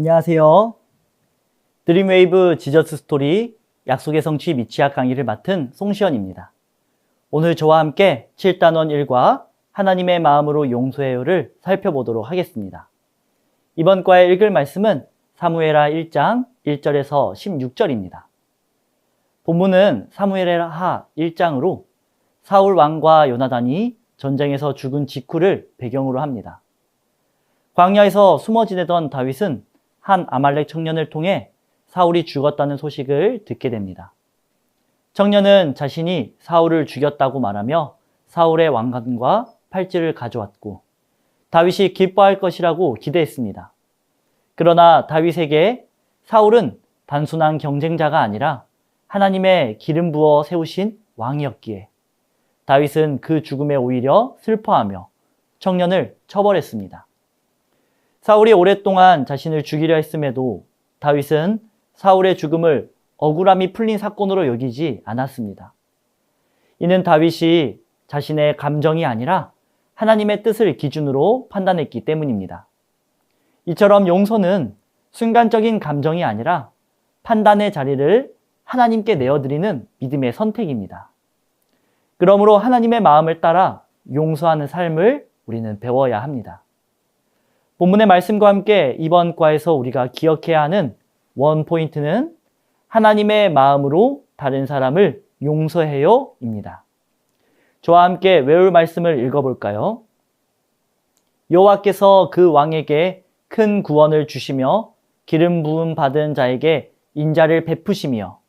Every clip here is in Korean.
안녕하세요. 드림웨이브 지저스 스토리 약속의 성취 미취학 강의를 맡은 송시현입니다. 오늘 저와 함께 7단원 1과 하나님의 마음으로 용서해요를 살펴보도록 하겠습니다. 이번 과에 읽을 말씀은 사무엘하 1장 1절에서 16절입니다. 본문은 사무엘하 1장으로 사울 왕과 요나단이 전쟁에서 죽은 직후를 배경으로 합니다. 광야에서 숨어 지내던 다윗은 한 아말렉 청년을 통해 사울이 죽었다는 소식을 듣게 됩니다. 청년은 자신이 사울을 죽였다고 말하며 사울의 왕관과 팔찌를 가져왔고 다윗이 기뻐할 것이라고 기대했습니다. 그러나 다윗에게 사울은 단순한 경쟁자가 아니라 하나님의 기름 부어 세우신 왕이었기에 다윗은 그 죽음에 오히려 슬퍼하며 청년을 처벌했습니다. 사울이 오랫동안 자신을 죽이려 했음에도 다윗은 사울의 죽음을 억울함이 풀린 사건으로 여기지 않았습니다. 이는 다윗이 자신의 감정이 아니라 하나님의 뜻을 기준으로 판단했기 때문입니다. 이처럼 용서는 순간적인 감정이 아니라 판단의 자리를 하나님께 내어드리는 믿음의 선택입니다. 그러므로 하나님의 마음을 따라 용서하는 삶을 우리는 배워야 합니다. 본문의 말씀과 함께 이번 과에서 우리가 기억해야 하는 원 포인트는 하나님의 마음으로 다른 사람을 용서해요 입니다. 저와 함께 외울 말씀을 읽어볼까요? 여호와께서 그 왕에게 큰 구원을 주시며 기름 부음 받은 자에게 인자를 베푸시며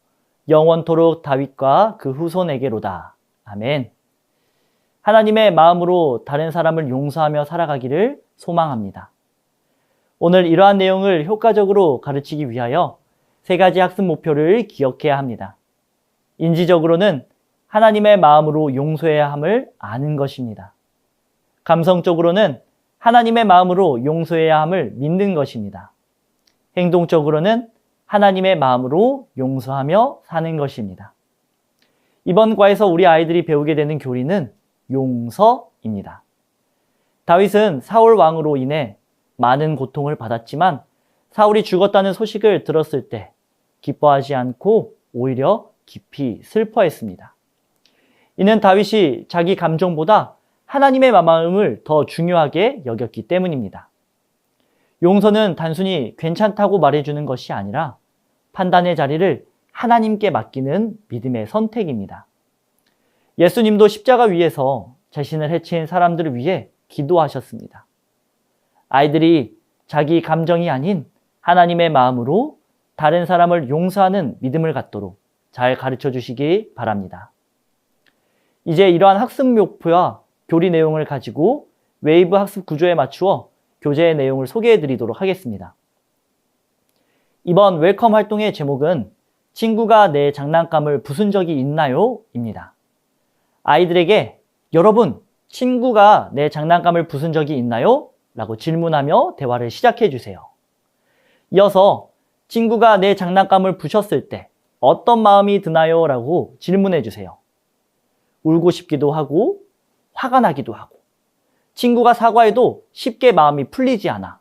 영원토록 다윗과 그 후손에게로다. 아멘. 하나님의 마음으로 다른 사람을 용서하며 살아가기를 소망합니다. 오늘 이러한 내용을 효과적으로 가르치기 위하여 3가지 학습 목표를 기억해야 합니다. 인지적으로는 하나님의 마음으로 용서해야 함을 아는 것입니다. 감성적으로는 하나님의 마음으로 용서해야 함을 믿는 것입니다. 행동적으로는 하나님의 마음으로 용서하며 사는 것입니다. 이번 과에서 우리 아이들이 배우게 되는 교리는 용서입니다. 다윗은 사울 왕으로 인해 많은 고통을 받았지만 사울이 죽었다는 소식을 들었을 때 기뻐하지 않고 오히려 깊이 슬퍼했습니다. 이는 다윗이 자기 감정보다 하나님의 마음을 더 중요하게 여겼기 때문입니다. 용서는 단순히 괜찮다고 말해주는 것이 아니라 판단의 자리를 하나님께 맡기는 믿음의 선택입니다. 예수님도 십자가 위에서 자신을 해친 사람들을 위해 기도하셨습니다. 아이들이 자기 감정이 아닌 하나님의 마음으로 다른 사람을 용서하는 믿음을 갖도록 잘 가르쳐 주시기 바랍니다. 이제 이러한 학습 목표와 교리 내용을 가지고 웨이브 학습 구조에 맞추어 교재의 내용을 소개해 드리도록 하겠습니다. 이번 웰컴 활동의 제목은 친구가 내 장난감을 부순 적이 있나요? 입니다. 아이들에게 여러분, 친구가 내 장난감을 부순 적이 있나요? 라고 질문하며 대화를 시작해 주세요. 이어서 친구가 내 장난감을 부셨을 때 어떤 마음이 드나요? 라고 질문해 주세요. 울고 싶기도 하고 화가 나기도 하고 친구가 사과해도 쉽게 마음이 풀리지 않아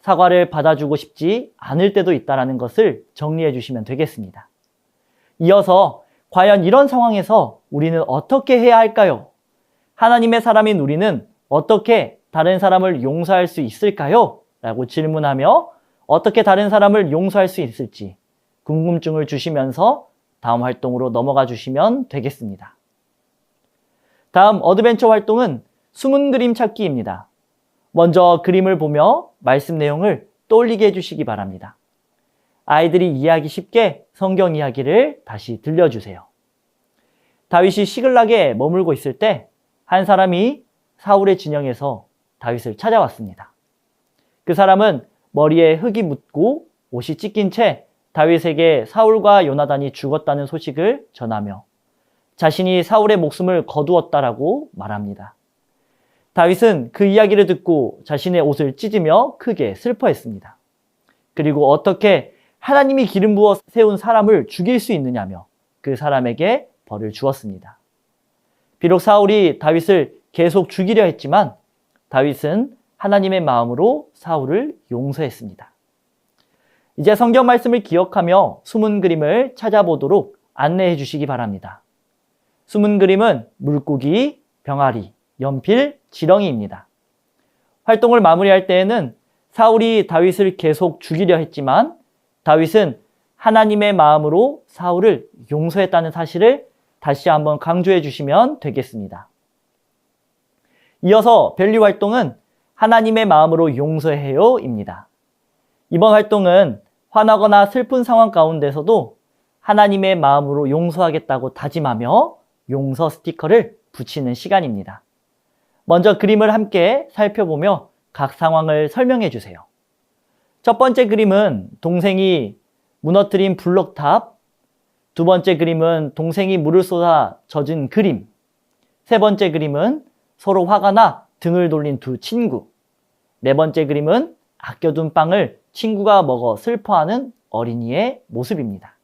사과를 받아주고 싶지 않을 때도 있다는 것을 정리해 주시면 되겠습니다. 이어서 과연 이런 상황에서 우리는 어떻게 해야 할까요? 하나님의 사람인 우리는 어떻게 다른 사람을 용서할 수 있을까요? 라고 질문하며 어떻게 다른 사람을 용서할 수 있을지 궁금증을 주시면서 다음 활동으로 넘어가 주시면 되겠습니다. 다음 어드벤처 활동은 숨은 그림 찾기입니다. 먼저 그림을 보며 말씀 내용을 떠올리게 해주시기 바랍니다. 아이들이 이해하기 쉽게 성경 이야기를 다시 들려주세요. 다윗이 시글락에 머물고 있을 때 한 사람이 사울의 진영에서 다윗을 찾아왔습니다. 그 사람은 머리에 흙이 묻고 옷이 찢긴 채 다윗에게 사울과 요나단이 죽었다는 소식을 전하며 자신이 사울의 목숨을 거두었다라고 말합니다. 다윗은 그 이야기를 듣고 자신의 옷을 찢으며 크게 슬퍼했습니다. 그리고 어떻게 하나님이 기름 부어 세운 사람을 죽일 수 있느냐며 그 사람에게 벌을 주었습니다. 비록 사울이 다윗을 계속 죽이려 했지만 다윗은 하나님의 마음으로 사울을 용서했습니다. 이제 성경 말씀을 기억하며 숨은 그림을 찾아보도록 안내해 주시기 바랍니다. 숨은 그림은 물고기, 병아리, 연필, 지렁이입니다. 활동을 마무리할 때에는 사울이 다윗을 계속 죽이려 했지만 다윗은 하나님의 마음으로 사울을 용서했다는 사실을 다시 한번 강조해 주시면 되겠습니다. 이어서 벨리 활동은 하나님의 마음으로 용서해요입니다. 이번 활동은 화나거나 슬픈 상황 가운데서도 하나님의 마음으로 용서하겠다고 다짐하며 용서 스티커를 붙이는 시간입니다. 먼저 그림을 함께 살펴보며 각 상황을 설명해 주세요. 첫 번째 그림은 동생이 무너뜨린 블록탑, 두 번째 그림은 동생이 물을 쏟아 젖은 그림, 세 번째 그림은 서로 화가 나 등을 돌린 두 친구, 네 번째 그림은 아껴둔 빵을 친구가 먹어 슬퍼하는 어린이의 모습입니다.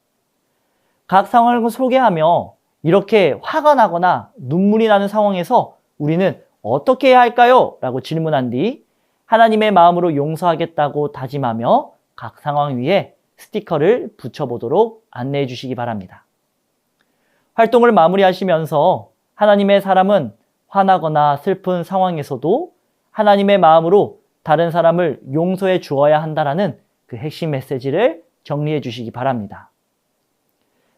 각 상황을 소개하며 이렇게 화가 나거나 눈물이 나는 상황에서 우리는 어떻게 해야 할까요? 라고 질문한 뒤 하나님의 마음으로 용서하겠다고 다짐하며 각 상황 위에 스티커를 붙여보도록 안내해 주시기 바랍니다. 활동을 마무리하시면서 하나님의 사람은 화나거나 슬픈 상황에서도 하나님의 마음으로 다른 사람을 용서해 주어야 한다라는 그 핵심 메시지를 정리해 주시기 바랍니다.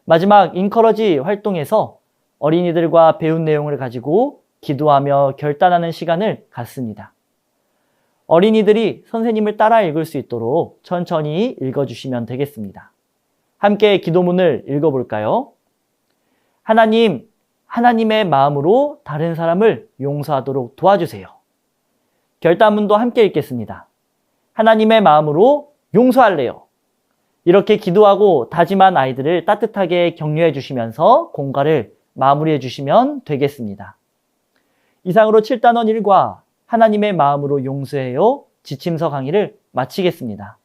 마지막 인커러지 활동에서 어린이들과 배운 내용을 가지고 기도하며 결단하는 시간을 갖습니다. 어린이들이 선생님을 따라 읽을 수 있도록 천천히 읽어주시면 되겠습니다. 함께 기도문을 읽어볼까요? 하나님, 하나님의 마음으로 다른 사람을 용서하도록 도와주세요. 결단문도 함께 읽겠습니다. 하나님의 마음으로 용서할래요. 이렇게 기도하고 다짐한 아이들을 따뜻하게 격려해 주시면서 공과를 마무리해 주시면 되겠습니다. 이상으로 7단원 1과 하나님의 마음으로 용서해요 지침서 강의를 마치겠습니다.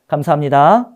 감사합니다.